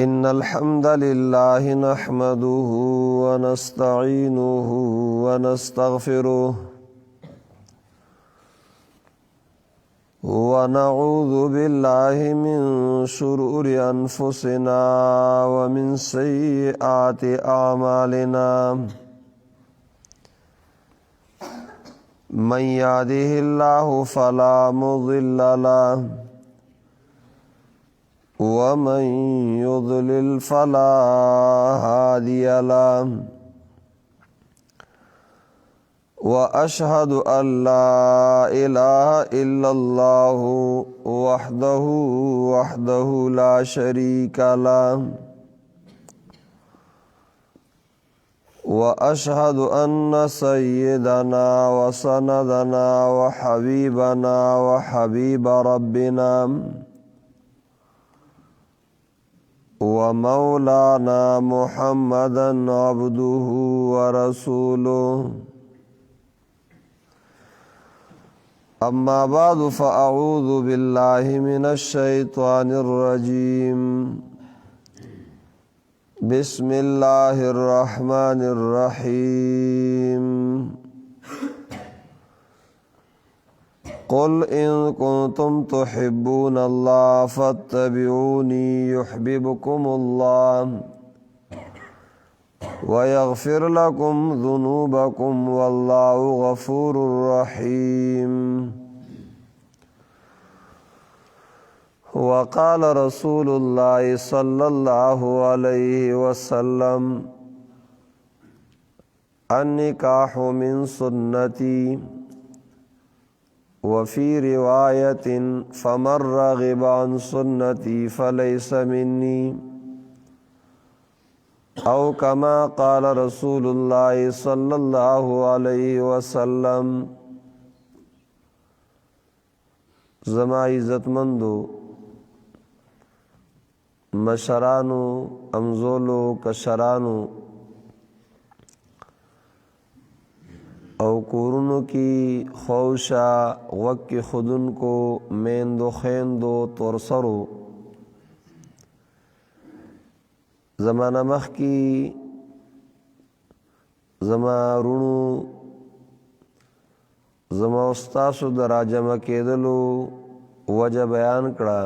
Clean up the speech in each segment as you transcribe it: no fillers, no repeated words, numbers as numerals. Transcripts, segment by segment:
إن الحمد لله نحمده ونستعينه ونستغفره ونعوذ بالله من شرور أنفسنا ومن سيئات أعمالنا من يهده الله فلا مضل له ومن يضلل فلا هادي له وأشهد أن لا إله إلا الله وحده لا شريك له وأشهد أن سيدنا وسندنا وحبيبنا وحبيب ربنا ومولانا محمدا عبده ورسوله أما بعد فأعوذ بالله من الشيطان الرجيم بسم الله الرحمن الرحيم قل إن كنتم تحبون الله فاتبعوني يحببكم الله ويغفر لكم ذنوبكم والله غفور رحيم وقال رسول الله صلى الله عليه وسلم النكاح من سنتي وفي رواية فمن رغب عن سنتي فليس مني أو كما قال رسول الله صلى الله عليه وسلم زما عزت مندو مشرانو امزولو کشرانو او کورونو کی خوشا وق کی خودن کو میندو خیندو تورسرو زمانہ مخ کی زما رونو زما استاسو دراجمه کېدلو وجه بیان کړه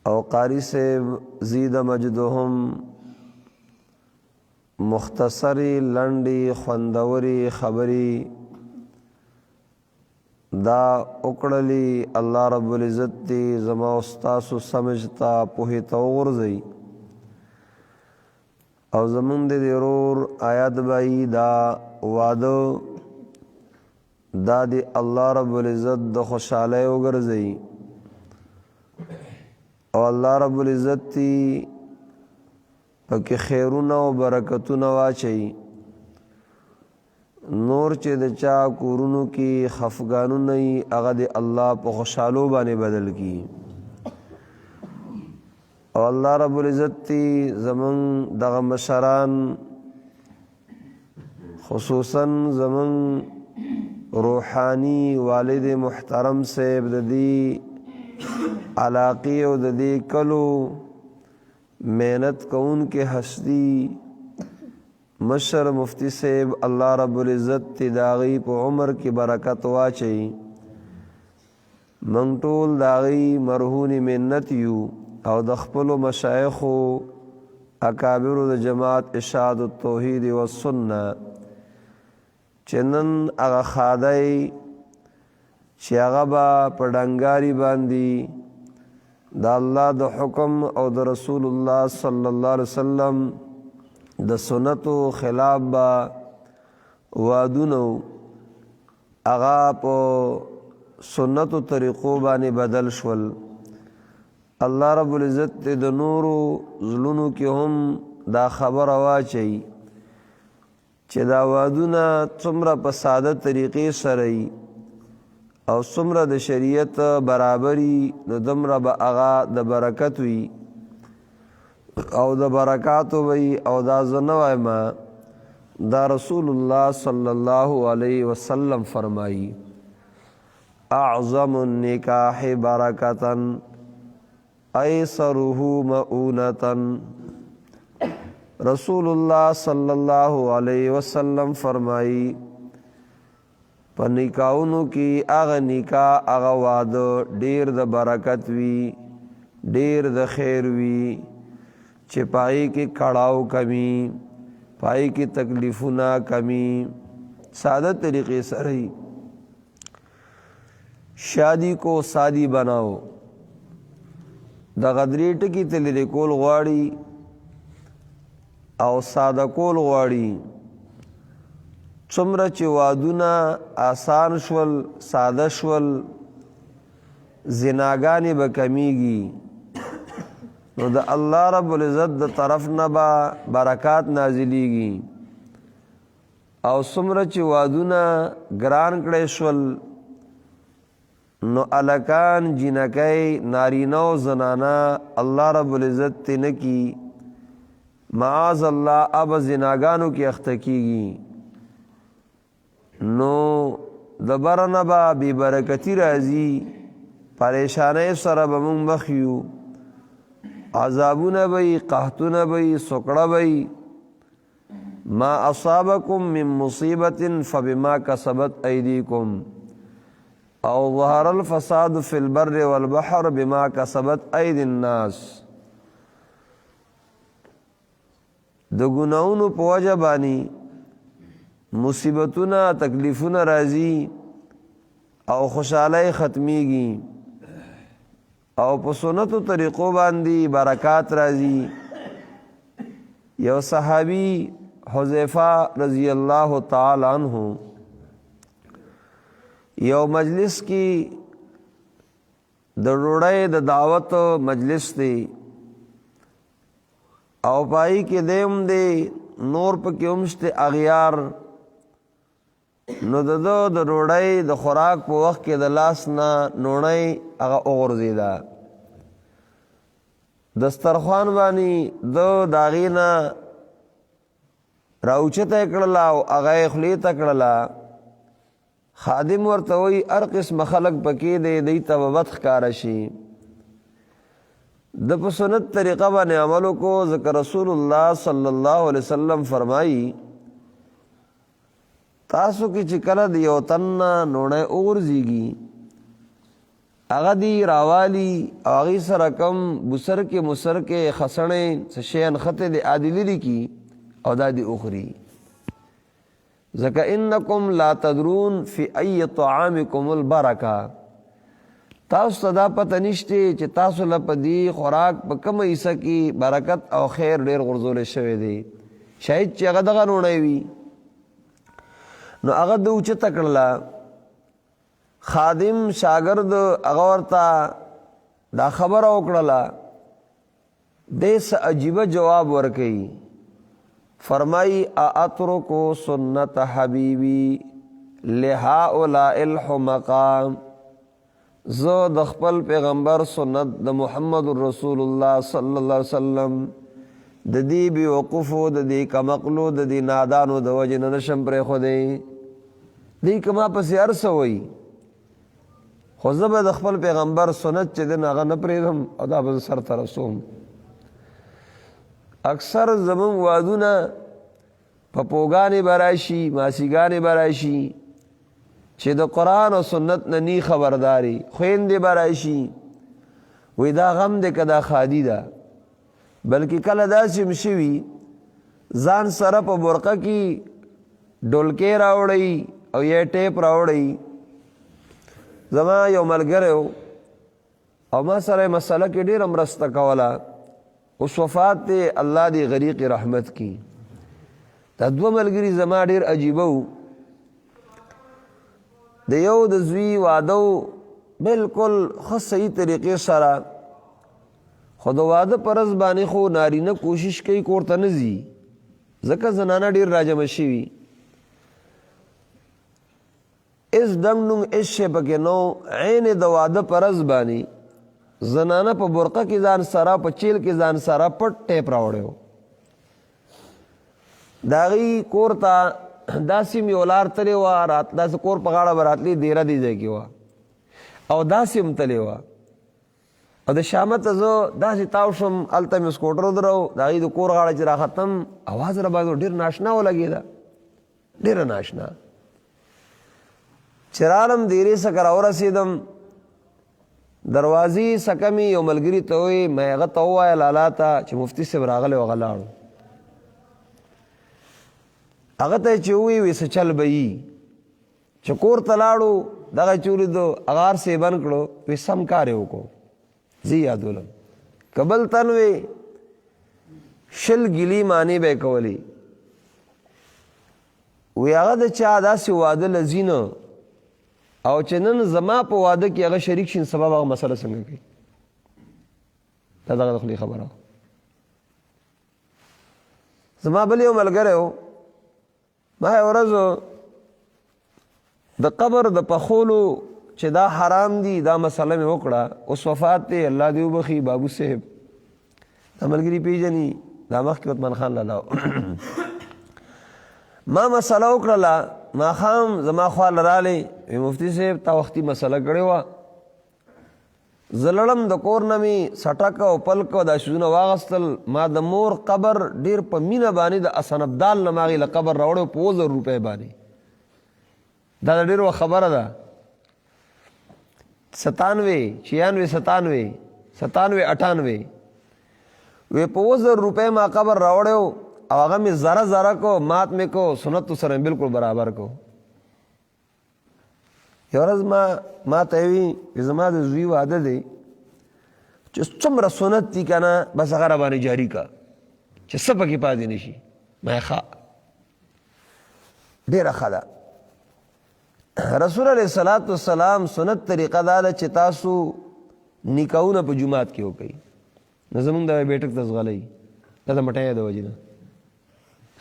او قاری سے زید مجدهم مختصری لنڈی خوندوری خبری دا اکڑلی اللہ رب العزت دی زما استاسو سمجھتا پوہیتا غرزی او زمون دی ضرور آیات بائی دا وعدو دا دی اللہ رب العزت دا خوشحالے وگرزی او اللہ رب العزت تی پاکی خیرون و برکتون واچئی نور چې د چا کورونو کی خفگانو نئی اغد اللہ پا خوشحالو بانے بدل کی او اللہ رب العزت تی زمن دغ مشران خصوصاً زمن روحانی والد محترم سے بددی علاقی او د دې کلو محنت کون کے ہستی مشر مفتی صاحب اللہ رب العزت تی داغی پا عمر کی برکت واچئی منگطول داغی مرہونی منت یو او دخپلو مشایخو اکابرو د جماعت اشاعت التوحید والسنہ چنن اغا خادای چی اغا با پڑنگاری باندی دا اللہ دا حکم او دا رسول اللہ صلی اللہ علیہ وسلم دا سنتو خلاف با وادونو اغا پو سنتو طریقو بانی بدل شول اللہ رب العزت دا نورو ظلونو کی ہم دا خبر واچئی چی دا وادونا څومره په ساده طریقې سره او څومره د شریعت برابري نو دمره به هغه د برکت وي او د برکاتو وي او دا زه نه وایم دا رسول الله صلی الله علیه وسلم فرمایي اعظم النکاح برکتا ایسرہ مؤونۃ۔ رسول اللہ صلی اللہ علیہ وسلم فرمائی په نکاحونو کې هغه نکاح هغه واده ډیر د برکت وي، ډیر د خیر وي، چې پای کې کړاو کمی، پای کې تکلیفونه کمی، ساده طریقے سره ہی شادی کو سادی بناو۔ د غدری ټکی ته لري کول غواړي او ساده کول غواړي، څومره چې وادونه آسان شول، ساده شول، زناګانې به کمیږي، نو د الله رب العزت د طرف نه به برکات نازلیږي، او څومره چې وادونه ګران کړی شول، نو الکان جنکی نارینه و زنانه الله رب العزت تی نکی، معاذ الله اب زناگانو کی اخته کیږي، نو دبرنه با بی برکتی راځي، پریشانه سره به مونږ مخ یو، عذابونه به، قحطونه به، سکړه به، ما اصابکم من مصیبت فبما کسبت ایدیکم او ظهر الفساد فی البر والبحر بما کسبت ایدی الناس۔ د ګناونو په وجه باندې مصیبتونه تکلیفونه راځي او خوشحالی ختمیږي، او په سنتو طریقو باندې برکات راځي۔ یو صحابی حذیفہ رضی اللہ تعالی عنہ یو مجلس کی د ډوډۍ د دعوت مجلس دی، او پای کې دیم دی نور پکې همشته اغیار، نو د ډوډۍ د خوراک په وخت کې د لاس نه نوڼۍ هغه وغورځېده، دسترخوان باندې د هغې نه راوچته یې کړله او هغه یې خولې ته کړله۔ خادم ورته وایي هر قسم خلق پکې دی، دی ته به بد ښکاره شي، د په سنت طریقه باندې عمل وکړو، ځکه رسول الله صلی الله علیه وسلم فرمایي تاسو کې چې کله د یو تن نه نوڼۍ وغورځېږي، هغه دی راوالي او هغې سره کم بسر کې مسر کې خسڼې څه شی نښتې دی ادي لرې کي او دا دی اخري، ځکه انکم لا تدرون فی ای طعامکم البرکه، تاسو ته دا پته نشته چې تاسو له په دې خوراک په کومه حصه کې برکت او خیر ډېر غورځولی شوی دی، شاید چې هغه دغه نوڼۍ وي، نو هغه د اوچته کړله، خادم شاګرد هغه ورته دا خبره وکړله، دی څه عجیبه جواب ورکوي، فرمائی اترکو سنت حبیبی لهؤلاء الحمقاء، زه د خپل پیغمبر سنت د محمد رسول الله صلی الله علیه وسلم د دې بیوقوفو، د دې کمقلو، د دې نادانو د وجې نه نشم پرېښودی، دی که ما پسې هر څه وایي، خو زه به د خپل پیغمبر سنت چې دی نه هغه نه پرېږدم او دا به زه سرته رسوم۔ اکثر زمون وادونه په پوګانې به راشي، ماسیګانې به راشي، چې د قرآن او سنت نه نی خبرداری، خویندې به راشي، وی دا غم دی که دا خادي ده، بلکې کله داسې هم شوي ځان سره په برقه کې ډولکې راوړئ او یا ټیپ راوړئ۔ زما یو ملګری و او ما سره مسله کې ډېره مرسته کوله، اوس وفات دی، الله دی غریق رحمت کی۔ دا دوه ملګري زما ډېر عجیبه و، د یو د زوی واده و بالکل ښه صحیح طریقې سره، خو د واده په ورځ باندې خو نارینه کوشش کوي کور ته نه ځي، ځکه زنانه ډېر راجمع شوي، اس ډنګ ډونګ اس شی پکې نو، عین د واده په ورځ باندې زنانه په برقه کې ځان سره، په چیل کې ځان سره پټ ټیپ راوړی و، د هغې کور ته داسې مې ولار تلې وه، داسې کور په غاړه به راتلې، دیره دې ځای کې وه، او داسې هم تلې وه، او د شامت زه داسې تاو شم، هلته مې سکوټر ودرو، د هغې د کور غاړه چې راختم اواز را باندې ډېر ناشنا ولګېده، ډېره ناشنا. چې رالم دیرې څخه راورسېدم، دروازې څخه مې یو ملګري ته وویل، ما هغه ته ووایه لالا ته چې مفتی صاحب راغلی و، هغه لاړو. هغه ته یې چې وویل څه چل به وي، چې کور ته لاړو دغه چې ولیدو هغه هر څه یې بند کړو، وی سم کار یې وکړو. زه یادولم که بل تن وی 20 ګیلې معنی به یې کولې، وی هغه د چا داسې واده له ځي نه، او چې نن زما په واده کې هغه شریک شي، سبب هغه مسله څنګه کوي؟ دا دغه د خولې خبره وه. زما بل یو ملګری و، ما یې ورځ د قبر د پخولو چې دا حرام دي دا مسله مې وکړه، اوس وفات دی، الله دې وبخي بابو صاحب، دا ملګري پیژني، دا مخکې عثمان خان لالا ما مسله وکړله، ماښام زما خواله رالی، وی مفتی صاحب تا وختي مسله کړې وه. زه لړم د کور نه مې سټک او پلک او دا شیزونه واغستل، ما د مور قبر ډېر په مینه باندې د اسنبدال نه ما هغې له قبر راوړی په 2000 روپۍ باندې. دا د ډېر وخت خبره ده، 97 96 97 98 وی په 2000 روپۍ ما قبر راوړی و، او هغه مې ذره ذره کو، مات مې کو، سنتو سره بالکل برابر کو. یو ورځ ما ته وی زما د زوی واده دی، چې څومره سنت دي که نه بس هغه را باندې جاري کا، چې څه پکې پاتې نه شي. ما ښه ډېره ښه ده. رسول علیه الصلاۃ والسلام سنت طریقه دا ده چې تاسو نکاحونه په جومات کې وکړئ. نو زمونږ د بیټک ته ځغلی، دا د مټۍ د وجې نه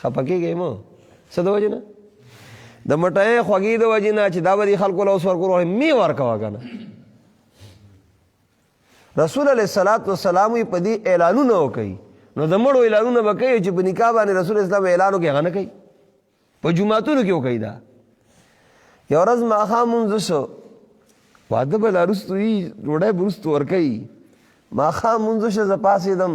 خفه کېږئ مه، څه د وجې نه؟ د مټۍ خوږې د وجې نه چې دا به دې خلکو له اوس ورکول مې ورکوه که نه. رسول علیه الصلاۃ والسلام یې په دې اعلانونه وکړي، نو د مړو اعلانونه به کوي چې په نکاح باندې رسول اسلام اعلان وکړي، هغه نه کوي، په جوماتونو کې وکړي. دا یو ورځ ماښام لمونځ شو، واده به لا وروستو وي، ډوډۍ به وروستو ورکوي. ماښام لمونځ شو، زه پاڅېدم،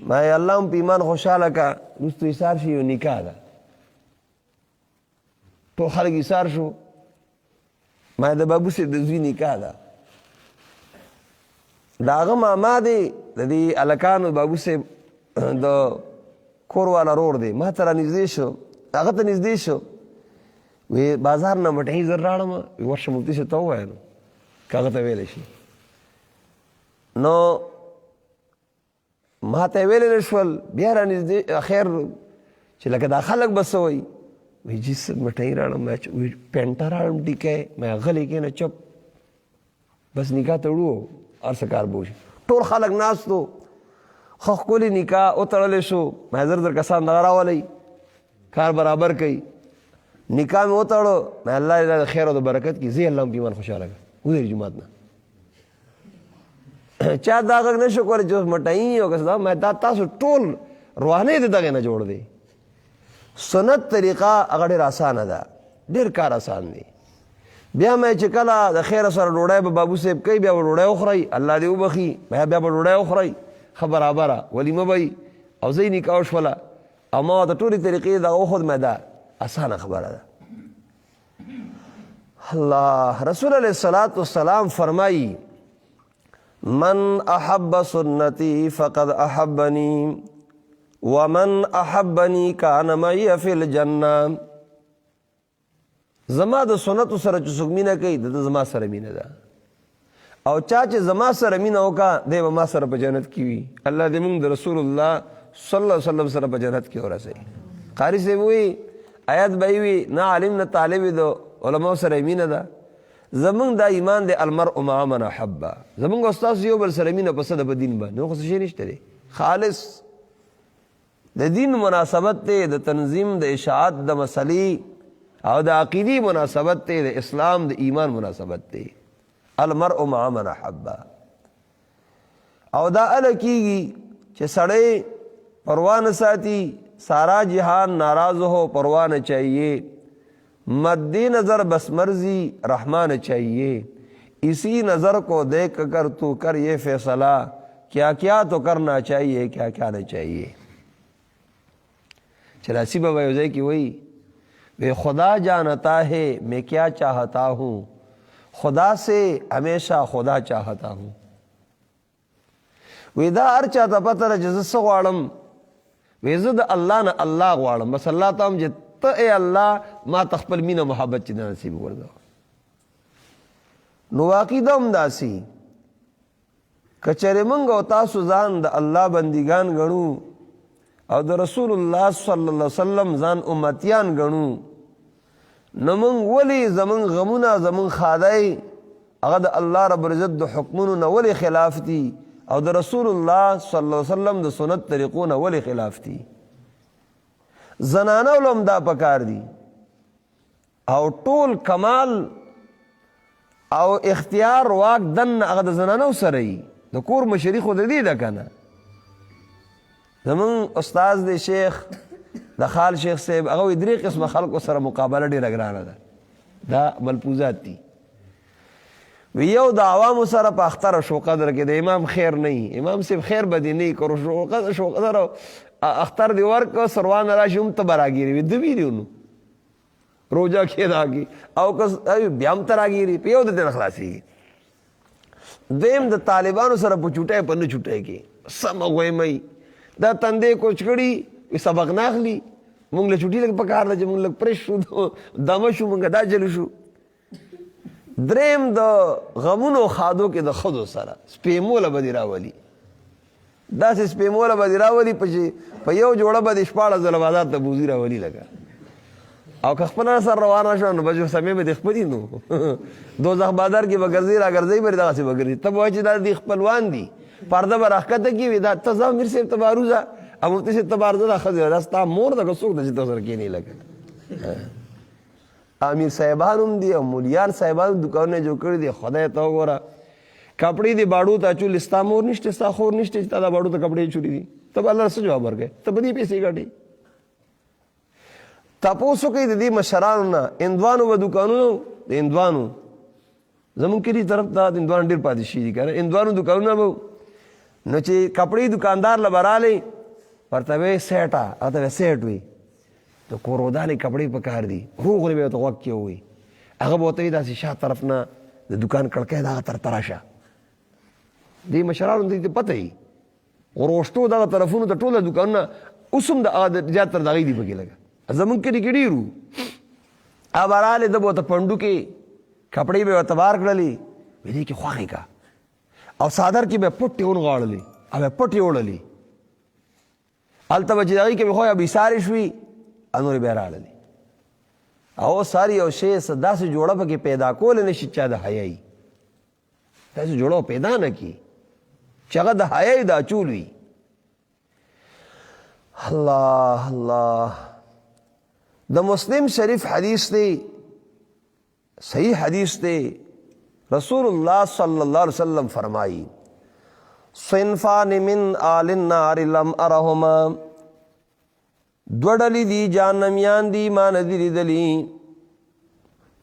ما یې الله هم په ایمان خوشحاله که، وروستو ایثار شي یو نکاح ده، ټول خلک ایثار شو. ما د بابو صاحب د زوی نکاح ده، د هغه ماما دی، د دې هلکانو بابو صاحب د کور والا رور دی، ما ته را نږدې شو، هغه ته نږدې شو، وی بازار نه مټۍ زر راړم، وی ورشه مفتي صاحب ته ووایه نو که هغه ته ویلی شي. نو ما ته یې ویلی نه شول، بیا را نږدې خیر چې لکه دا خلک به څه وایي، وی جي څه مټۍ راړم، وی پینټه راړم ټیکی، ما غلی کېنه چپ، بس نکاح تړو هر څه کار به وشي. ټول خلک ناست و، ښه ښکلې نکاح وتړلی شو، ما زر زر کسان دغه راولئ، کار برابر کوي. نکاح مې وتړو، ما الله دې د خیر او د برکت کړي، زه الله هم په ایمان خوشحاله کړه، ودرې جومات نه. چا دا غږ نه شو کولی چې اوس مټۍ او که ما دا تاسو ټول روحانۍ د دغې نه جوړ دی. سنت طریقه هغه ډېر اسانه ده، ډېر کار اسان دی. بیا مې چې کله د خیر سره ډوډۍ به بابو صاحب کوي، بیا به ډوډۍ وخورئ، الله دې وبخي، بیا به ډوډۍ وخورئ، ښه برابره ولیمه به وي، او زه یې نکاح وشوله، او ما د ټولې طریقې دغه وښود، مې دا اسانه خبره ده. الله رسول علیه الصلاۃ والسلام فرمایي، من احب سنتی فقد احبنی ومن احبنی کان معی فی الجنہ. زما د سنتو سره چې څوک مینه کوي، د زما سره مینه ده، او چا چې زما سره مینه وکړه دی به ما سره په جنت کې وي. الله دې موږ د رسول الله صلی الله علیه وسلم سره په جنت کې ورسوي. قاري صاحب وایي آیات به وي، نه عالم نه طالب د علماء سره مینه ده. زمونږ دا ایمان دی المرء مع من احب، زمونږ استاد یو بل سره مینه پسه ده په دین باندې، نو خو څه شی نشته دی، خالص د دین مناسبت دی، د تنظیم د اشاعت د مسلې او د عقیدی مناسبت دی، د اسلام د ایمان مناسبت دی. المرء مع من احب. او دا ال کیږي چې سړی پروا نه ساتي، سارا جہان ناراض ہو پرواہ نہ چاہیے، مد نظر بس مرضی رحمان چاہیے، اسی نظر کو دیکھ کر تو کر یہ فیصلہ، کیا کیا تو کرنا چاہیے، کیا کیا نہیں چاہیے۔ چراسی بابا یوزائی کی وہی وہ خدا جانتا ہے میں کیا چاہتا ہوں، خدا سے ہمیشہ خدا چاہتا ہوں۔ وی دا هر چاته پته ده چې زه څه غواړم، وی زه د الله نه الله غواړم، بس الله ته هم چې ته ای الله ما ته خپل مینه محبت چې د نصیب وګرځوه. نو عقیده هم داسې که چېرې موږ او تاسو ځان د الله بندګان ګڼو او د رسول الله صلی الله علیه وسلم ځان امتیان ګڼو، نو موږ ولې زموږ غمونه زموږ خادای هغه د الله رب العزت د حکمونو نه ولې خلاف دي او د رسول الله صلی الله علیه وسلم د سنت طریقو نه ولې خلاف دي؟ زنانه ولهم دا پکار دي او ټول کمال او اختیار واک دن هغه د زنانو سره وي، د کور مشري خو د دې ده که نه. زمونږ استاذ دی شیخ د خال شیخ صاحب، هغه وایي درې قسمه خلکو سره مقابله ډېره ګرانه ده، دا ملفوظات دي. وی یو د عوامو سره په اختر شو قدر کې د امام خیر نه وي، امام صاحب خیر به دې نه وي که شو قدر اختر دې ورکړه سروانه راشي هم ته به راګیرې وي، ده ویلي نو روجه کېداږي او که بیا هم ته راګیرې په یو د دې نه خلاصېږي. دویم د طالبانو سره په چوټۍ په نه چوټۍ کې سمه غویمۍ دا تندې کوچ کړي سبق نه اخلي، مونږ له چوټي لږ پکار ده چې مونږ لږ پرېش شو دمه شو مونږ دا جلو شو. دریم د غمونو خادو کې د ښځو سره سپېموله به دې راولي، داسې سپېموله به دې راولي په یو جوړه به دې 14 ځله بازار ته بوزي راولي لکه، او که خپله سر روانه شوه نو بچو سمې به دې خپلي نو دوزخ بازار کې به ګرځي را ګرځئ به دغسې به ګرځي. ته به وایې چې دا دې خپلوان دي، پرده به راښکته کړي وي دا ته ځه امیر صاحب ته به اروځه او مفتي صاحب ته به ارځه دا ښځې دا ستا مور ده که څوک ده چې ته سره کښېنې لکه. امیر صاحبان هم دي او مولیان صاحبان دکانونه جوړ کړي دي، خدای ته وګوره کپړې دې باډو ته اچولې، ستا مور نشته ستا خور نشته چې تا دا باډو ته کپړې چولې دي، ته به الله څه جواب ورکړې؟ ته به دې پیسې ګټې. تپوس وکړئ د دې مشرانو نه، هندوانو به دکانونو د هندوانو زمونږ کلي طرف ته د هندوان ډېر پاتې شوي دي که نه، هندوانو دکانونه به نو چې کپړې دکاندار له به رالی ورته وی سیټه هغه ته سیټ وي د کورودانې کپړې په کار دي، روغ به ورته غوږ کې ووایي، هغه به ورته وي داسې شا طرف نه د دکان کړکۍ د هغه طرف ته راشه. دې مشرانو ته پته وي غروشتو دغه طرفونو ته ټوله دکانونه اوس هم د هغه زیاتره د هغې دي پکې لږه زمونږ کلي کې ډېر وو. هغه به رالی ده به ورته پنډو کې کپړې به ورته بار کړلې وی دې کې خوښې کا او صادر کې به پټې ونغاړلې او به پټې وړلې، هلته به چې د هغې کې به خو یا بیسارې شوي نورې به یې راړلې او ساری یو شی داسې جوړه پکې پیدا کولی نه شي چا د حیایي داسې جوړه پیدا نه کړي چې هغه د حیایي دا چول وي. الله الله د مسلم شریف حدیث دی، صحیح حدیث دی، رسول اللہ صلی اللہ علیہ وسلم فرمائی صنفان من آل النار لم ارہما، دوڑلی دی جہنمیان دی ما ندی لیدلی،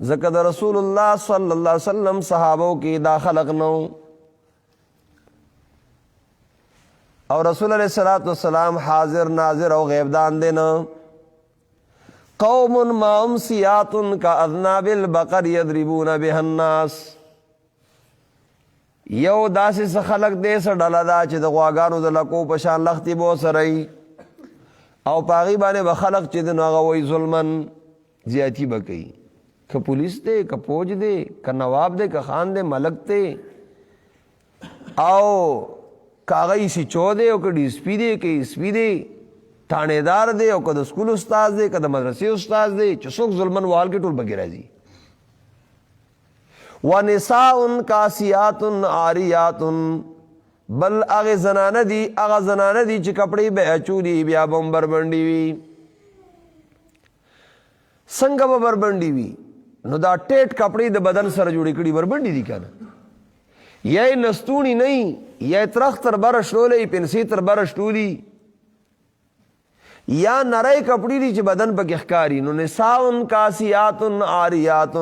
ذکر دا رسول اللہ صلی اللہ علیہ وسلم صحابوں کی دا خلق نو اور رسول علیہ السلام حاضر ناظر او غیب دان دینا. قوم ماہم سیات کا اذناب البقر یضربون بها الناس، یو داسې څه خلق دې څه ډله ده چې د غواګانو د لکو په شان لختې به ورسره وي او په هغې باندې به خلق چې دی نو هغه وایي ظلمن زیاتي به کوي، که پولیس دی که فوج دی که نواب دی که خان دی ملک دی او که هغه سی چو دی او که ډي اس پي دی که ایس پي دی تھانیدار دی او که د سکول استاد دی که د مدرسې استاد دی چې څوک ظلمن وال کې ټول بګې راځي. ونساء کاسیات عاریات، بل هغه زنانه دي چې کپړې به اچولي بیا به هم بربنډې وي. څنګه به بربنډې وي؟ نو دا ټیټ کپړې د بدن سره جوړې کړي بربنډې دي که نه، یا یې نستوڼي نه وي یا یې ترخ تر بره شلولی پنسې تر بره شلولي یا نری کپړې دي چې بدن پکې ښکاري. نو نساء کاسیات عاریات،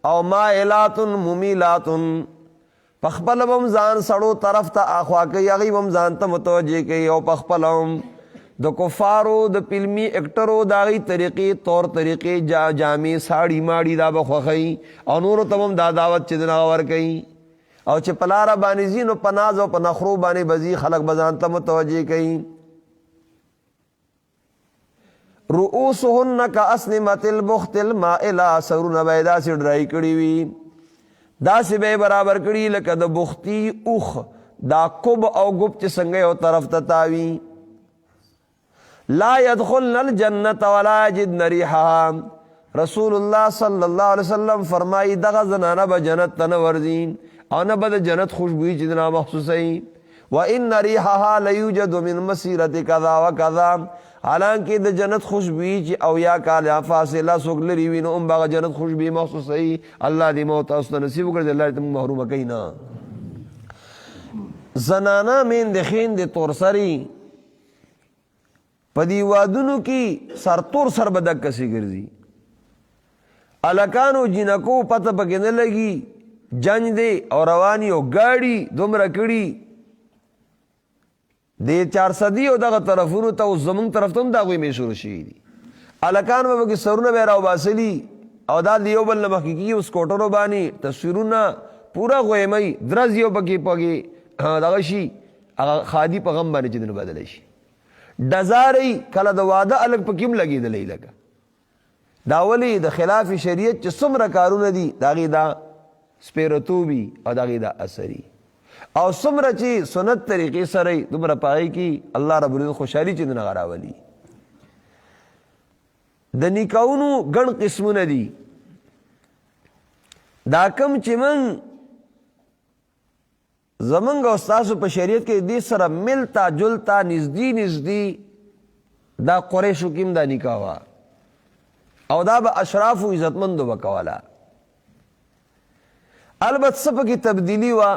او مائلات ممیلات پخپل بم ځان سړو طرف ته اخوا کوي، هغوی بم ځان ته متوجه کوي، او پخپل هم د کفارو د فلمي اکټرو د هغوی طریقې طور طریقې جامې ساړي ماړي دا به خوښوي، او نورو ته هم دا دعوت چې د هغه ورکوي، او چې په لاره باندې ځي نو په ناز او په نخرو باندې به ځي، خلک به ځان ته متوجه کوي. رؤوسهن کاسنمة البخت المائلة، سرونه به یې داسې ډرای کړي وي، داسې به یې برابر کړي لکه د بختي اوښ دا کب او ګب چې څنګه یو طرف ته تاوي. لا يدخلن الجنة ولا يجدن ريحها، رسول الله صلی الله علیه وسلم فرمایي دغه زنانه به جنت ته نه ورځي او نه به د جنت خوشبویي چې دنه محسوسوي. وان ريحها ليوجد من مسيرة كذا وكذا، حالانکه د جنت خوشبویي چې او یا کاله فاصله څوک لري وي نو هم به جنت خوشبویي محسوسوي. الله دې موږ تاسو ته نصیب وکړي، الله دې موږ محرومه کوي نه. زنانه میندې خویندې تورسري په دې وادونو کې سرتور سر به دقسې ګرځي، هلکانو جینکو پته پکې نه لګي، جنج دی او رواني او ګاډي دومره کړي د 400 او دغه طرفونو ته اوس زمونږ طرف ته هم دا هغوی مې شروع شوي دي. هلکان به پکې سرونه به یې راوباسلي او دا د یو بل نه مخکې کېږي، اوس کوټرو باندې تصویرونه پوره غویمۍ درز یو پکې دغه شي، هغه خادي په غم باندې چې دنه بدلی شي، ډزارئ کله د واده الګ پکې هم لګېدلی لکه دا ولې د خلاف شریعت چې څومره کارونه دي د هغې دا سپیرتوبي او د هغې دا اثري، او څومره چې سنت طریقې سره دومره په هغې کې الله رب العزت خوشحالي چې دنه راولي. د نکاحونو ګڼ قسمونه دي، دا کم چې من زمونږ او ستاسو په شریعت کې دې سره ملتا جلتا نږدې دا قریشو کې هم دا نکاح وه، او دا به اشرافو عزتمندو به کوله. البته څه پکې تبدیلي وه،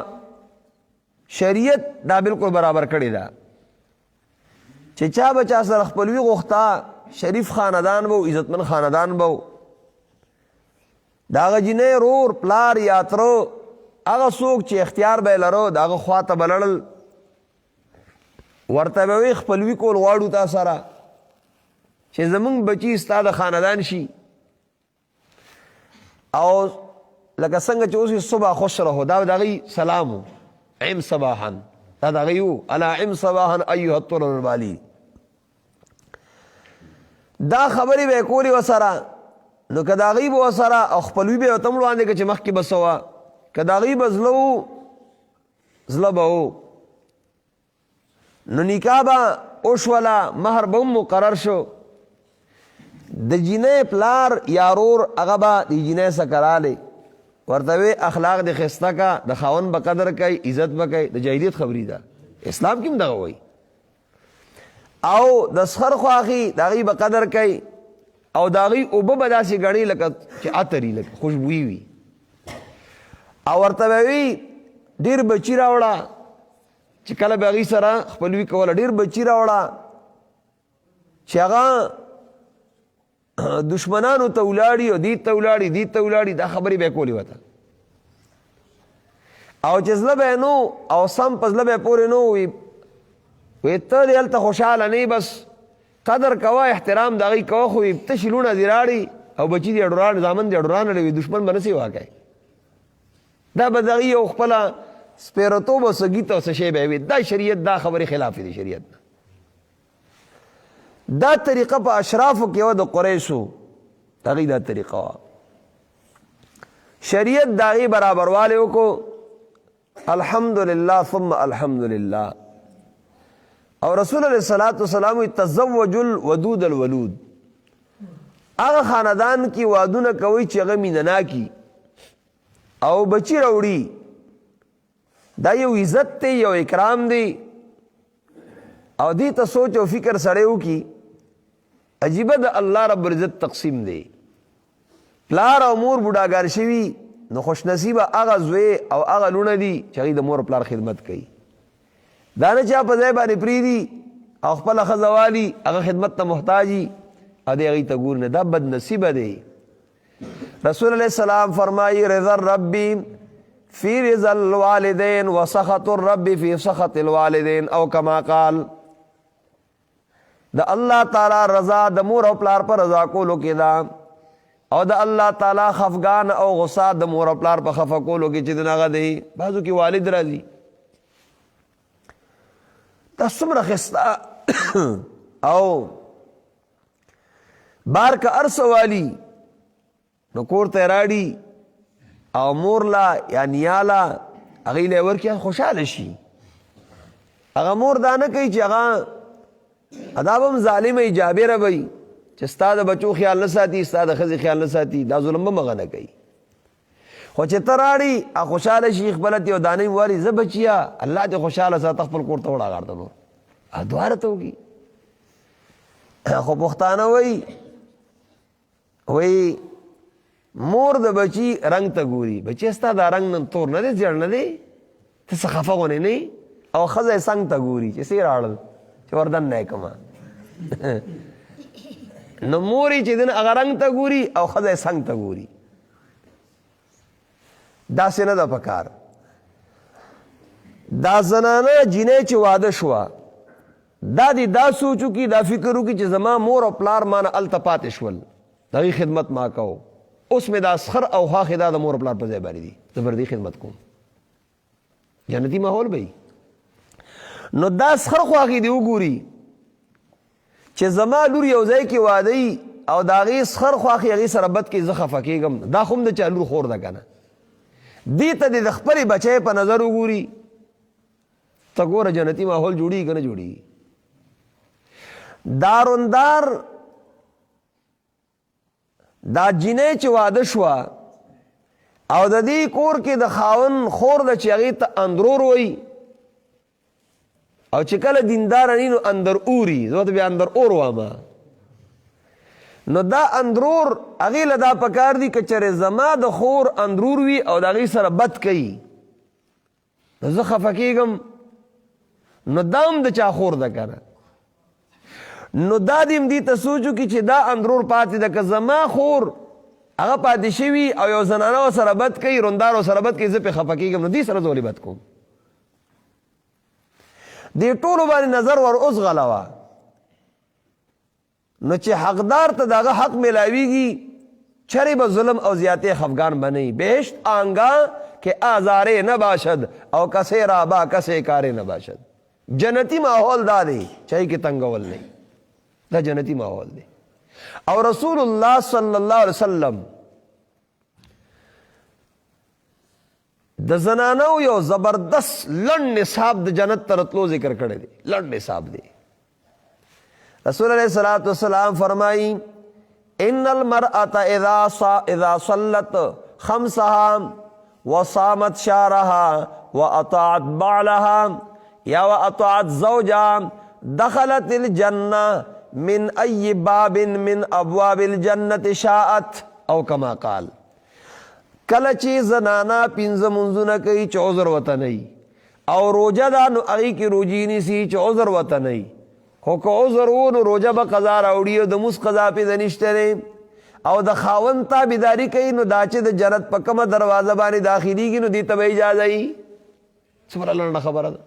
شریعت دا بالکل برابر کړې ده چې چا به چا سره خپلوي غوښته، شریف خاندان به و، عزتمند خاندان به و، د هغه جینۍ رور پلار یا تره هغه څوک چې اختیار به یې لرو د هغه خوا ته به لړل، ورته به وی خپلوي کول غواړو تا سره چې زمونږ بچي ستا د خاندان شي، او لکه څنګه چې اوس صبح خوش رهو دا د هغوی سلام و، عم صباحا دا د هغوی و، الا عم صباحا ایها الطرر البالی، دا خبرې به یې کولې ورسره. نو که د هغوی به ورسره او خپلوي به یې ورته هم وړاندې کړه چې مخکې به څه وه، که د هغوی به زړه و زړه به و، نو نکاح به وشوله، مهر به هم مقرر شو، د جینۍ پلار یا رور هغه به د جینۍ څخه رالی ورته وی اخلاق د ښایسته که، د خاوند به قدر کوي، عزت به کوي، د جاهلیت خبرې ده، اسلام کې هم دغه وایي، او د سخر خواخي د هغوی به قدر کوي، او د هغوی اوبه به داسې ګڼي لکه چې عطري لکه خوشبويي وي، او ورته به وي ډېر بچي راوړه چې کله به هغوی سره خپلوي کوله، ډېر بچي راوړه چې هغه دشمنانو ته ولاړي او دې ته ولاړي، دا خبرې به یې کولې ورته، او چې زړه به یې نو او سم په زړه به یې پورې نو وی ته دې هلته خوشحاله نه بس قدر کوه احترام د هغوی کوه، خو تشې لوڼه دې راړي او بچي دې اډوران زامن دې اډوران اړوي، دشمن به نسې واقع دا به د هغوی یو خپله سپیرتوب او سګیت او څه شی به وي، دا شریعت دا خبرې خلاف دي شریعت. دا طریقه په اشرافو کې وه د قریشو، د هغوی دا طریقه وه، شریعت د هغوی برابروالی وکړو، الحمدلله ثم الحمدلله. او رسول علیہ الصلوۃ والسلام وی تزوج الودود الولود، هغه خاندان کې وادونه کوي چې هغه مینناکي او بچی راوړي، دا یو عزت دی، یو اکرام دی، او دې ته سوچ او فکر سړی وکړي عجیبه د الله رب العزت تقسیم دی. پلار او مور بوډاګار شوي نو خوش نصیبه هغه زوی او هغه لوڼه دي چې هغوی د مور پلار خدمت کوي، دا نه چا په ځای باندې پرېږدي او خپله ښځه والي هغه خدمت ته محتاجي او دی هغوی ته ګور نه، دا بد نصیبه دی. رسول علیہ السلام فرمائی رضا الربی فی رضا الوالدین و سخط الرب فی سخط الوالدین، او کما قال، دا اللہ تعالی رضا دا مور او پلار پر رضا کولو کی دا، او دا اللہ تعالی خفگان او غصہ دا مور او پلار پر خفا کولو کی چی دناغا دی بعضو کی والد راضی. دا سمر خستا او بار کا عرص والی نو کور تیراڑی او مورلا یا نیالا اغیل ورکیا خوشحال شي. اغا مور دانا کئی چی اغا ادابم ظالم جابر بئی چی ستا دا بچو خیال نساتی، ستا دا خزی خیال نساتی، دا ظلم بمغا نکئی. خو چی تراڑی خوشحال شي اخبلتی و دانی والی زب بچیا اللہ تی خوشحال سا تخپل کور توڑا گارتا نو دوارت ہوگی. خو پختانا وی مور د بچی رنگ تا گوری، بچی استا دا رنگ نن تور نده زیڑ نده تسا خفا گونه نی، او خزای سنگ تا گوری چی سیر آڑل چی وردن نای کما نو موری چی دن اغا رنگ تا گوری او خزای سنگ تا گوری. دا سینه دا پکار. دا زنانا جنه چی واده شوا دا دی دا سوچو کی دا فکرو کی چی زمان مور او پلار مانا التپات شول دا غی خدمت ما کهو، اس میں دا سخر او خاخ دا مور پلار پر زیباری دی زبردی خدمت کوم، جنتی ماحول بھئی. نو دا سخر خواخی دیو گوری چه زما لور یوزای کی وادی او دا غی سخر خواخی اغی سربت کی زخفا کیگم دا خم دا چا لور خور دا کنا دیتا دی دخپری بچے پا نظر گوری تا گور جنتی ماحول جوڑی کنا جوڑی. داروندار دا جنه چه واده شوا او دا دی کور کې د خاون خور دا چه اغی تا اندرور وی او چه کل دیندار نینو اندر اوری زوات بیا اندر اور واما نو دا اندرور اغی لدا پکار دی کچر زما دا خور اندرور وی او دا اغی سر بد کئی نو زخفا کیگم نو دام دا چا خور دا کنا نو دا دیم دی تسوچو کی چی دا اندرور پاتی دا که زما خور اگا پاتی شوی او یو زنانا و سربت کئی رندار و سربت کئی زپ خفکی گم نو دی سر زولی بد کم دی طولو بانی نظر ور اس غلوا نو چی حقدار تا داغا حق ملاوی گی چری با ظلم او زیادی خفگان بنی بیشت آنگا کہ آزارے نباشد او کسے رابا کسے کارے نباشد. جنتی ماحول دا دی چاہی کہ تنگول نہیں دا جنتی ماحول دی. اور رسول اللہ صلی اللہ علیہ وسلم دا زنانو یو زبردست لن نصاب دا جنت ترتلو ذکر کرے دی، لن نصاب دی. رسول علیہ السلام فرمائی ان المرأة اذا صلت خمسها وصامت شارها واطاعت بعلها یا واطاعت زوجها دخلت الجنة من ای باب من ابواب الجنة شاءت او کما قال. کلچی زنانا پینز منزونا کئی چوزر وطنی او روجہ دا نو اغی کی روجینی سی چوزر وطنی خو که عذر و نو روجہ با قضا راوڑی و دموس قضا پی دنشترے او دا خاون تا بیداری کئی نو داچے دا جنت پا کم دروازہ بانی داخلی کی نو دی تبا اجازائی سبر اللہ نے خبر دا.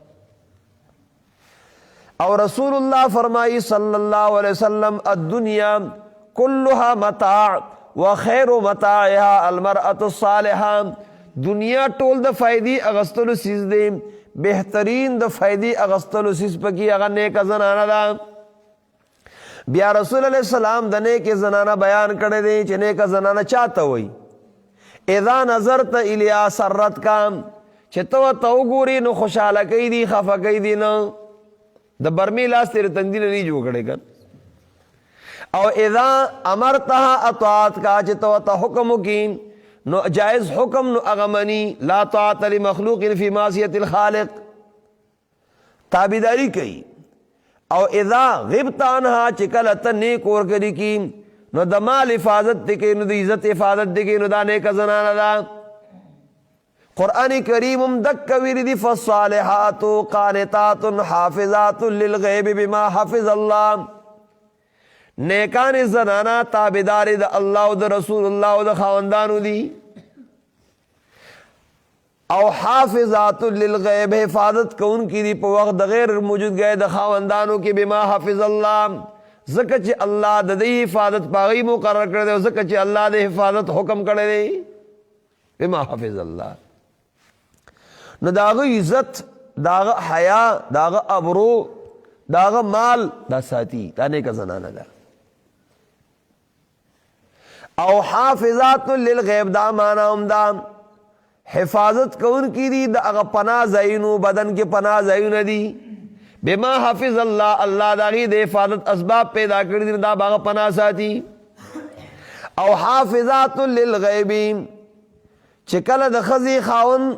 اور رسول اللہ فرمائی صلی اللہ علیہ وسلم الدنیا کلها متاع وخیر متاعها المرأة الصالحہ. دنیا ٹول دا فائدی اغسطلو سیز دے بہترین دا فائدی اغسطلو سیز پکی اغا نیک زنانا دا. بیا رسول علیہ السلام دا نیک زنانا بیان کردے دے چھ نیک زنانا چاہتا ہوئی اذا نظرت الیا سرت کام چھ تو تو گوری نو خوشحالہ کئی دی خفا کئی دی نو دا برمی لاس تیرے تندی نے نہیں جو کڑے کر او اذا امرتها اطاعت کا چھ تو تا حکم کی نو جائز حکم نو اغمنی لا طاعت لمخلوق فی معصیت الخالق تابیداری کئی. او اذا غبت عنها چکلت نیک اور کری کی نو دا مال حفاظت دکے نو دا عزت حفاظت دکے نو دا نیک زنانا دا. قرآن کریم دک ویری دی فالصالحات قانتات حافظات للغیب بما حفظ اللہ. نیکان زنانا تابعدار د الله او د رسول الله او د خاوندانو دي. او حافظات للغیب حفاظت کون کی دی په وخت د غیر موجود گئے د خاوندانو کې بما حافظ الله زکه چې الله د دې حفاظت پاغي مقرر کړی دی، زکه چې الله د حفاظت حکم کړی دی بما حافظ الله. نو داغه عزت، داغه حیا، داغه ابرو، داغه مال دا ساتي، دا نیک زنانه ده. او حافظات للغیب دا معنا هم دا حفاظت کون کی دی دا اغا پناہ زینو، بدن کے پناہ زینو دی بما حافظ اللہ، اللہ داغی دے حفاظت اسباب پیدا کردی دا باغا پناہ ساتی. او حافظات للغیبی چکل دا خزی خاون،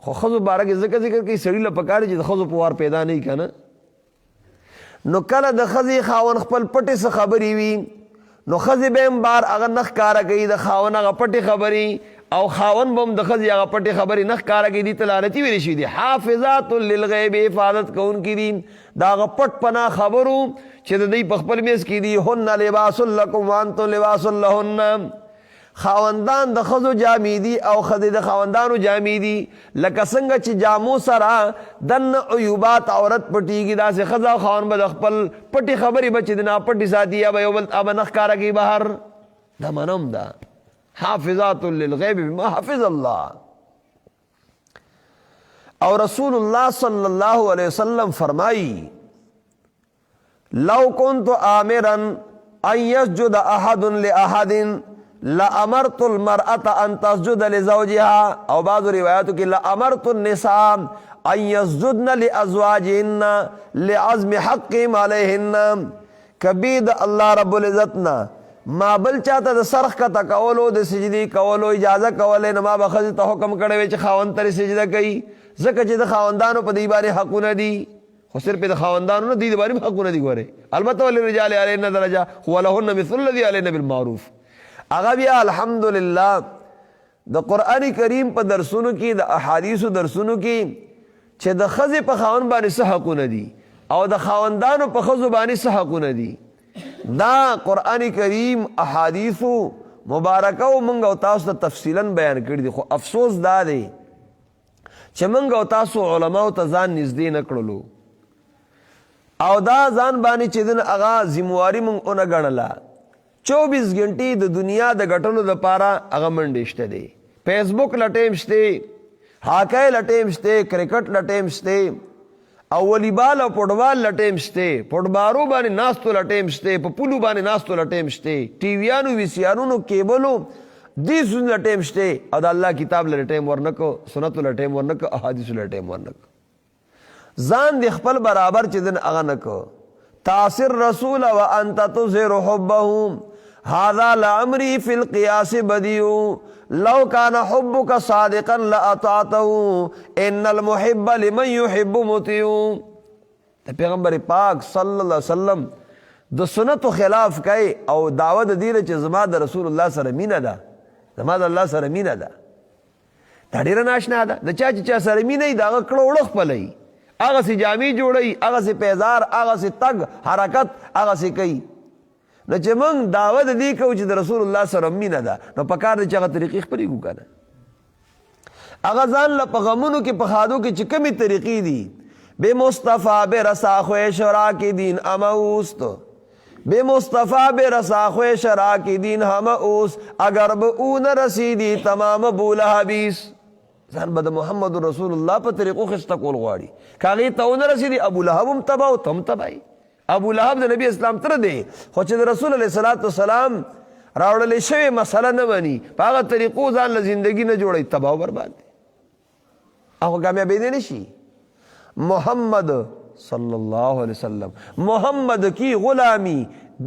خو خزو بارک ذکر کی سڑی لپکاری چی دا خزو پوار پیدا نہیں کنا، نو کل دا خزی خاون خپل پٹی سے خبری وی نو خزی بیم بار اغا نخ کارا گئی دا خاون اغا پٹی خبری او خاون بم د خزی اغا پٹی خبری نخ کارا گئی دی تلالتی ویلی شوی دی. حافظات للغیب حفاظت کون کی دی دا اغا پٹ پنا خبرو چی دا دی پخپل میز کی دی ہن لباس لکم وانتو لباس لہن. خاوندان د خزو جامی دی او خزی د خاوندانو جامی دی لکه څنګه چې جامو سره دن عیوبات عورت پټیږي داسې خزا خاون به د خپل پټي خبرې به چې د ناپټي ساتي یا به یو بل ابه نښ کاره کوي بهر. دا منم ده حافظات للغیب بما حفظ الله. او رسول الله صلی الله علیه وسلم فرمائی لو كنت آمرا ان يسجد احد لاحد لامرت المرأة ان تسجد لزوجها، او بعض روایاتوں کی لامرت النساء ان يسجدن لازواجهن لعزم حقهم عليهن. کبھی دا اللہ رب العزتنا ما بل چاہتا دا سرخ کا تکولو دا سجدی کولو اجازہ کولے نما بخزی تا حکم کڑے ویچ خاوند تری سجدہ کئی زکا چی دا خاوندانو پا دی باری حقونا دی، خو صرف دا خاوندانو نا دی باری حقونا دی گورے. البتہ ولی رجال علینا درجہ ولہن مثل الذی علینا بالمعروف. اگا بیا الحمدللہ دا قرآن کریم پا درسونو کی، دا احادیث درسونو کی چھ دا خزی پا خاون بانی سا حقونا دی او دا خاوندانو پا خزو بانی سا حقونا دی. دا قرآن کریم احادیثو مبارکو منگا و تاسو تا تفصیلا بیان کردی، خو افسوس دا دے چھ منگا و تاسو علماء تا زان نزدی نکڑلو او دا زان بانی چھ دن اغا زمواری منگ اونا گڑلا 24 گھنٹی د دنیا د گٹلو د پارا اغا منڈشت دے. فیس بک لٹیم شتے، ہاکای لٹیم شتے، کرکٹ لٹیم شتے، او ولیبال او پوٹبال لٹیم شتے، پوٹبارو بانی ناستو لٹیم شتے، پپولو بانی ناستو لٹیم شتے، ٹی ویانو ویسیانو نو کیبلو دیسو لٹیم شتے، او دا اللہ کتاب لٹیم ورنکو، سنتو لٹیم ورنکو، احادیثو لٹیم ورنکو. زان دی خپل برابر چی دن اغا نکو. تاثر رسول و انت تظہر حبہم هذا لعمری فی القیاس بدیو لو کان حبک صادقا لأطاعته ان المحب لمن يحب مطیع. پیغمبر پاک صلی اللہ علیہ وسلم د سنتو خلاف کئی او دعوت دیره چې زما د رسول الله سره مینه ده، زما د الله سره مینه ده. دا ډیره ناشنا ده. د چا چې چا سره مینه دا هغه کړه وړه خپلوي، هغه سي جامې جوړوي، هغه سي پیزار، هغه سي تګ حرکت هغه سي کوي. نو چې موږ دعوت دی کوو چې د رسول الله سره مینه ده نو پکار دی چې هغه طریقې خپلې کړو کنه. هغه ځان له په غمونو کې په ښادو کې چې کومې طریقې دي بے مصطفیٰ بے رساخو شرا کی دین اموست، بے مصطفیٰ بے رساخو شرا کی دین ہم اوس اگر به او نه رسیدي تمام بول حبیث. ځان به د محمد رسول الله په طریقو خسته کول غواړي، که هغې ته ونه رسیدي ابو لهب هم تبا او تم تبایي. ابو لهب د نبی اسلام تر دی، خو چې د رسول علیه الصلاۃ والسلام راوړلې شوې مسله نه مني، په هغه طریقو ځان له زندگی نه جوړوي، تباه او برباد دی. هغه کامیابېدی نه شي. محمد صلی اللہ علیہ وسلم، محمد کی غلامی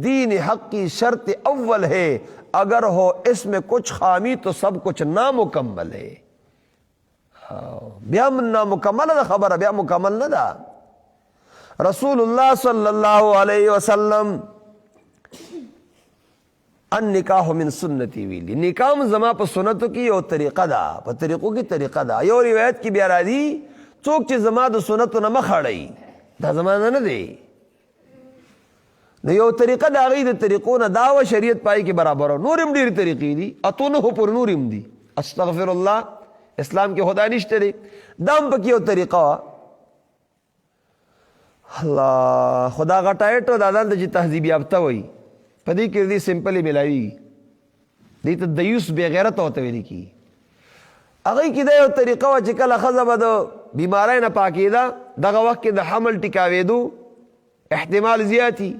دین حق کی شرط اول ہے، اگر ہو اس میں کچھ خامی تو سب کچھ نامکمل ہے. بیا نامکمل دا خبر، بیا مکمل نہ دا. رسول اللہ صلی اللہ علیہ وسلم النکاح من سنتی ویلی، نکاح زما په سنتو کی یو طریقه دا، په طریقو کی طریقه دا. یو روایت کی بیا راځي څوک چې زما د سنتو نه مخ اړوي دا زما نه دی. نو یو طریقه د هغې د طریقو نه دا وه شریعت پای کې برابره نور هم ډېرې طریقې دي اتو نهو پورې نور هم دي استغفر الله اسلام کې خدا نشته دی دا هم پکې یو طریقه وه الله خدا غټایټ دا دلته چې تهذیب یافته وایي په دې کې دې سمپلې میلاویږي دې ته دیوس بې غیرته ورته ویل کېږي هغې کې دا یو طریقه وه چې کله ښځه به د بیمارۍ نه پاکېده دغه وخت کې د حمل ټیکاوېدو احتمال زیاتي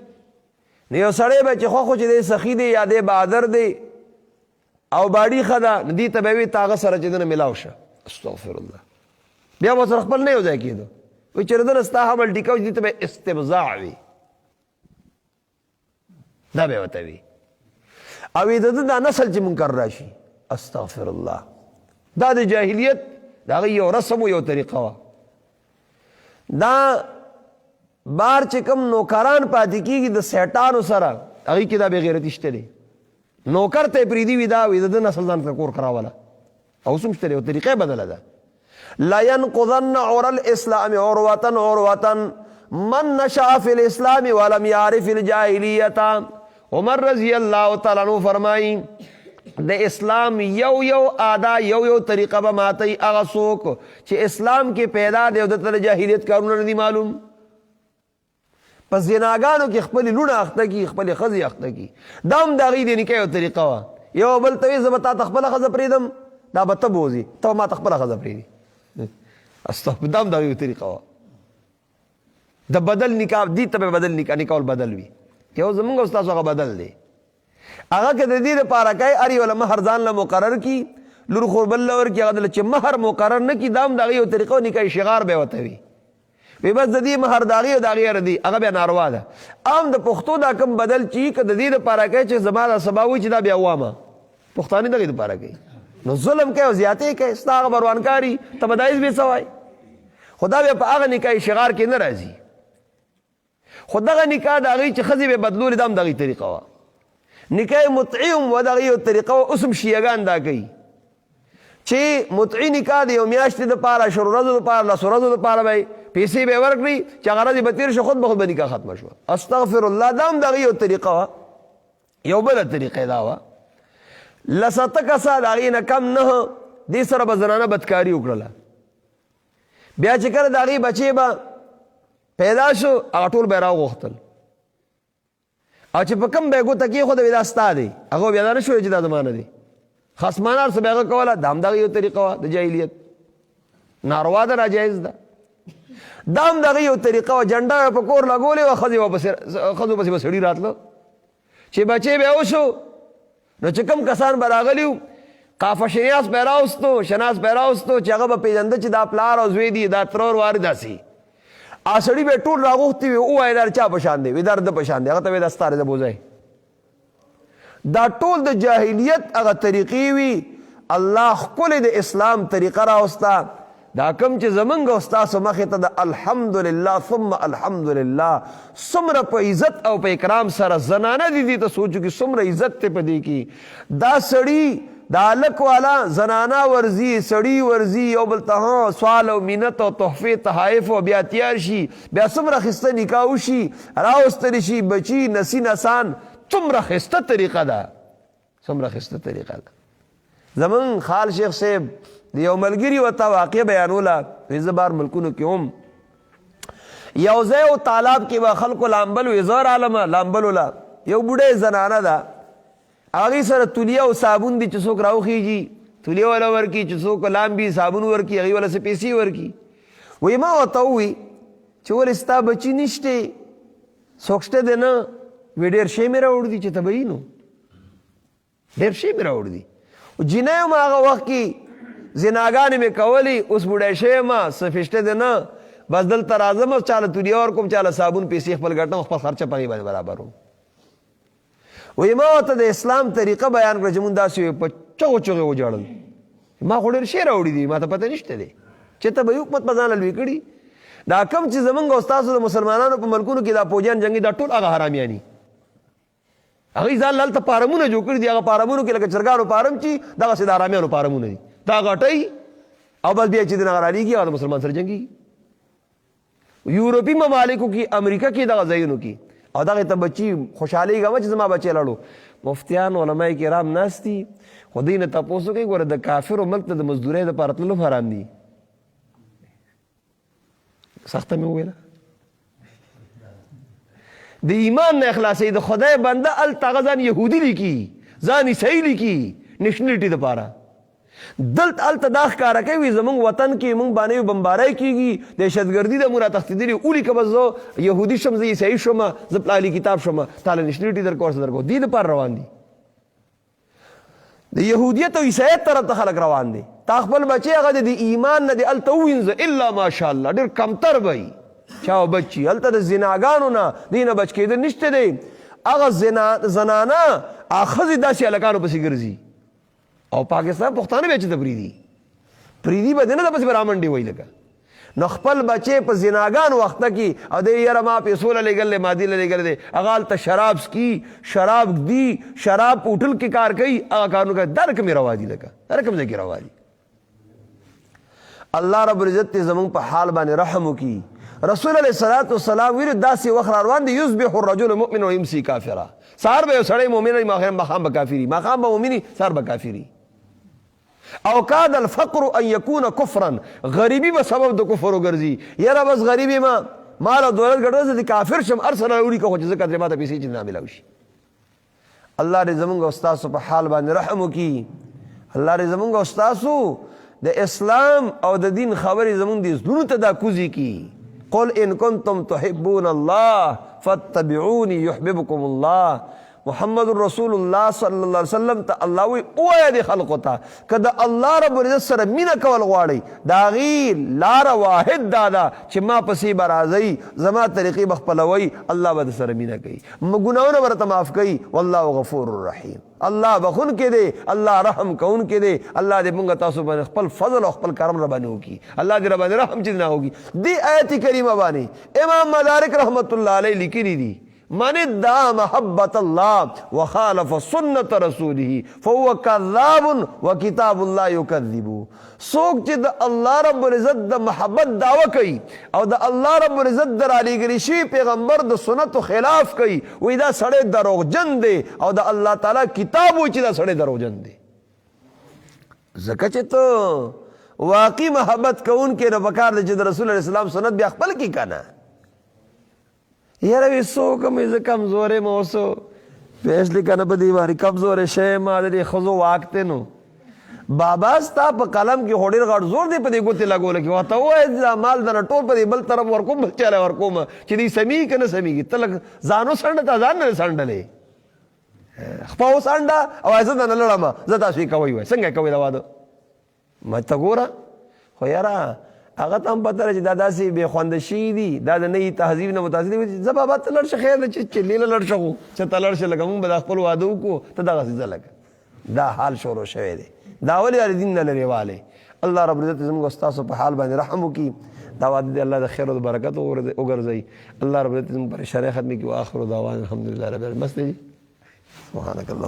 نو یو سړی به چې خوښ و چې دی سخي دی یا دی بهادر دی او باډي ښه ده نو دې ته به وي ته هغه سره چې دنه میلاو شه استغفر الله بیا به سره خپل نه یو ځای کېدو وایي چې دنه ستا حمل ټیکاو چې دې ته به استبضاع وي دا به ورته وي او د ده دا نسل چې منکر راشي استغفر الله دا د جاهلیت د هغې یو رسم و یو طریقه وه دا بار چې کوم نوکران پاتې کېږي د سیټانو سره هغې کې دا بې غیرتي شته دی نوکر ته یې پرېږدي وي دا وي د ده نسل ځان ته کور کراوله او اوس هم شته دی او طریقه یې بدله ده لینقضن عور الاسلام عروة عروة من نشأ فی الاسلام ولم یعرف الجاهلیة عمر رضی اللہ تعالیٰ عنہ فرمائی د اسلام یو آدا یو طریقه به ماتی هغه څوک چې اسلام کې پیدا دی او د ته جاهلیت کارونه نه دي معلوم پس زناګانو کې خپلې لوڼه اخته کي خپلې ښځې اخته کي دا هم د هغې د نکاح یو طریقه وه یو بل ته وایي زه به تا ته خپله ښځه پرېږدم دا به ته بوځي ته به ما ته خپله ښځه پرېږدي استغفر دا هم د هغې یو طریقه وه د بدل نکاح دې ته به بدل نکاح بدل وي یو زمونږ او ستاسو هغه بدل دی هغه که د دې دپاره کوي هر یو له مهر ځان له مقرر کي لور خور بل له ورکړي هغه چې مهر مقرر نه کي دا هم د هغې یو طریقه نکاح شغار به یې ورته وي وی بس د دې مهر د هغې او د هغې ردي هغه بیا ناروا ده عام د پښتو دا کم بدل چې که د دې دپاره کوي چې زما دا سبا وایي چې دا بیا ووامه پښتانه دغې دپاره کوي نو ظلم کوي او زیاتې کوي ستا هغه بروانکاري ته به دا هېڅ بې څه وایي خو دا بیا په هغه نکاح شغار کې نه راځي خو دغه نکاح د هغې چې ښځې به بدلولې دا هم د هغې طریقه وه نکاح مطعی هم و د هغې یو طریقه وه اوس هم شیعګان دا کوي چې مطعی نکاح د یو میاشتې دپاره شل ورځو دپاره لسو ورځو دپاره به پیسې به یې ورکړي چې هغه ورځې به تېر شو خود به خود به نکاح ختمه شوه استغفر الله دا هم د هغې یو طریقه وه یو بله طریقه یې دا وه لسته کسه د هغې نه کم نه دې سره به زنانه بدکاري وکړله بیا چې کله د هغې بچې به پیدا شو هغه ټول به یې راوغوښتل او چې په کم به یې ګوته کېښوده دا ستا دی هغه بیا دا نه شوی چې دا زما نه دی خصمانه هر څه به هغه کوله دا هم د هغې یو طریقه وه د جاهلیت ناروا ده ناجایز ده دا هم د هغې یو طریقه وه جنډه یې په کور لګولې وه ښځو پسې به سړي راتله چې بچې به وشو نو چې کوم کسان به راغلي وو قافه شناس به یې راوستو چې هغه به پېژنده چې دا پلار او زوی دي دا ترور واري داسې سړي به ټول راغوښتي وي ووایه دا چا په شان دی وي دا د په شان دی هغه ته وایي دا ستا دی بوځی دا ټول د جاهلیت هغه طریقې وي الله ښکلې د اسلام طریقه راوسته دا کوم چې زمونږ او ستاسو مخې ته د الحمدلله ثم الحمدلله څومره په عزت او په اکرام سره زنانه دي دې ته سوچو کې څومره عزت دی په دې کې دا سړي دا هلک والا زنانه ورځي سړي ورځي یو بل ته سوال او مینت او تحفې تحایف او بیا تیار شي بیا څومره ښایسته نکاح وشي راوستلی شي بچي نسی نسان څومره ښایسته طریقه ده زمون خال شیخ صاحب د یو ملګري ورته واقع بیانوله وایي زه بار ملکونو کې هم یو ځای او تالاب کې به خلکو لامبل وي زه رالمه لامبلوله یو بوډۍ زنانه ده هغې سره تولیه او صابون دي چې څوک راوخیږي تولیه والا ورکي چې څوک لامبي صابون ورکي هغې والا څه پیسې ورکي وایي ما ورته ووي چې ولې ستا بچي نشته څوک شته دی نه وی ډېر شی مې راوړ دي چې ته به یي نو ډېر شی مې راوړ دي جینۍ یم هغه وخت کې زناګانې مې کولې اوس بوډی شوی یم څه فشته دی نه بس دلته راځم چاله تولیه ورکوم چاله صابون پیسې خپل ګټم خپل خرچه په هغې باندې برابر وم وایي ما ورته د اسلام طریقه بیان کړه چې مونږ داسې په چغو چغې وجاړل ما خو ډېر شی راوړي دي ما ته پته نشته دی چې ته به حکومت په ځان لوی کړي دا کم چې زمونږ او ستاسو د مسلمانانو په ملکونو کې دا پوجیان جنګي دا ټول هغه حرامیاني هغې ځان له هلته پارمونه جوړ کړي دي هغه پارمونو کې لکه چرګانو پارم چې دغسې د حرامیانو پارمونه دي دا غټئ او بس بیا چې دنه رالیږي هغه د مسلمان سره جنګېږي یورپي ممالکو کې امریکا کې دغه ځایونو کې او دغه ته بچي خوشحالېږه چې زما بچی لړو. مفتیان علماء کرام ناست دي، خو دوی نه تپوس وکړئ ګوره د کافرو ملک ته د مزدورۍ دپاره تللو حرام دي. سخته مې وویله. د ایمان نه اخلاصوي، د خدای بنده هلته هغه ځان یهودي لیکي، ځان عیسائی لیکي نیشنلټي دپاره. دلته هلته دا ښکاره کوي زمونږ وطن کې مونږ باندې بمباری کېږي، دهشتګردي ده، مونږ راتښتېدلي ولیکه بس زه یهودي شم، زه عیسائی شم، زه پلالي کتاب شم، تاله نیشنلټي درکوه ورڅه درکوه. دې دپاره روان دي. د یهودیت او عیسایت طرف ته خلک روان دي. تا خپل بچی هغه د ایمان نه دې هلته ووینځه الا ماشاءالله ډېر کمتر به وي چا بچي هلته د زناګانو نه دې نه بچ کېدل نشته دی. هغه زنانه هغه ښځې داسې هلکانو پسې ګرځي او پاکستان پښتانه بیا چې ته پرېږدي به دې نه دپسې به رامنډې وایي لکه. نو خپل بچی په زناګانو وخته کې او دی یاره ما پیسو له لېږل دی، مادي له لېږل دی، هغه هلته شراب څکي، شراب ږدي، شراب په هوټل کې کار کوي، هغه کارونه کوي. دا رقم یې روا دي لکه دا رقم ځای کې روا دي. الله رب العزت دې زمونږ په حال باندې رحم وکړي. رسول علیه الصلاة والسلام ویلي داسې وخت را روان دی یصبح الرجل مؤمن و یمسي کافرا. سهار به یو سړی مؤمن وي، ماښام به کافر وي، ماښام به مؤمن وي، سهار به کافر وي. او کاد الفقر ان یکون کفرا، غریبی به سبب د کفر وګرځي. یاره بس غریب یم، مال او دولت ګټه زه کافر شم، هر څه راوړي که خو چې زه قدرې ماته پیسې چې نه میلاو شي. الله دې زمونږ او ستاسو په حال باندې رحم وکړي. الله دې زمونږ او ستاسو د اسلام او د دین خبرې زمونږ دې زړونو ته دا کوزي کړي. قل ان کنتم تحبون الله فاتبعوني يحببكم الله. محمد رسول الله صلی الله علیه وسلم ته الله وی اویا د خلقو ته که د الله رب العزت سره مینه کول غواړئ د هغې لاره واحد دا ده چې ما پسې به راځئ، زما طریقې به خپلوئ، الله به درسره مینه کوي، ګناهونه به درته معاف کوي. والله غفور رحیم. الله بخونکی دی، الله رحم کوونکی دی. الله دې مونږ تاسو باندې خپل فضل او خپل کرم ربانې وکړي. الله دې ربانې رحم چې نه وکړي. دې آیت کریمه باندې امام مدارک رحمت الله علیه لیکلي دي من ادعا محبت اللہ وخالف سنت رسوله فهو کذاب وکتاب اللہ یکذب. څوک چې د الله رب العزت د محبت دعوه کوي او د الله رب العزت د رالیږلي شوي پیغمبر د سنتو خلاف کوي، وایي دا سړی دروغجن دی او د الله تعالی کتاب وایي چې دا سړی دروغجن دی. ځکه چې ته واقعي محبت کوونکی نو پکار دی چې د رسول علیه السلام سنت بیا خپل کړي که نه. یاره وی څوک م زه کمزوری م اوسو پیسلی که نه په دې باندې کمزوری شوی ما د دې ښځو واک دی. نو بابا ستا په قلم کې خو ډېر غټ زور دی په دې ګوتې لګولو کې. ورته ووایه دا مال دنه ټول په دې بل طرف ورکوم، بل چاله ورکوم چې دوی سمیږي که نه سمیږي. ته لږ ځانو څنډه ته ځان نه څنډلې خپه وڅنډه او زه دنه لړم، زه تاسو یې کوئ وایي څنګه یې کوئ دا واده. ما ته ګوره خو یاره هغه ته هم پته ده چې دا داسې بې خونده شوي دي، دا د نوي تهذیب نه متاثر دي. زه بابا ته لړ شه خیر ده چې چلې له لړ شه خو چې ته لړ شه لکه مونږ به دا خپل واده وکړو ته دغسې ځه لکه دا حال شروع شوی دی. دا ولې د دین نه لرې والی. الله رب العزت زموږ ستاسو په حال باندې رحم وکړي. دا واده دی الله د خیر او د برکت وګرځوي. الله رب العزت زموږ پریشانۍ ختمې کړي. واخر دعوانا الحمدلله رب العالمین. مست دی جی سبحانک الله.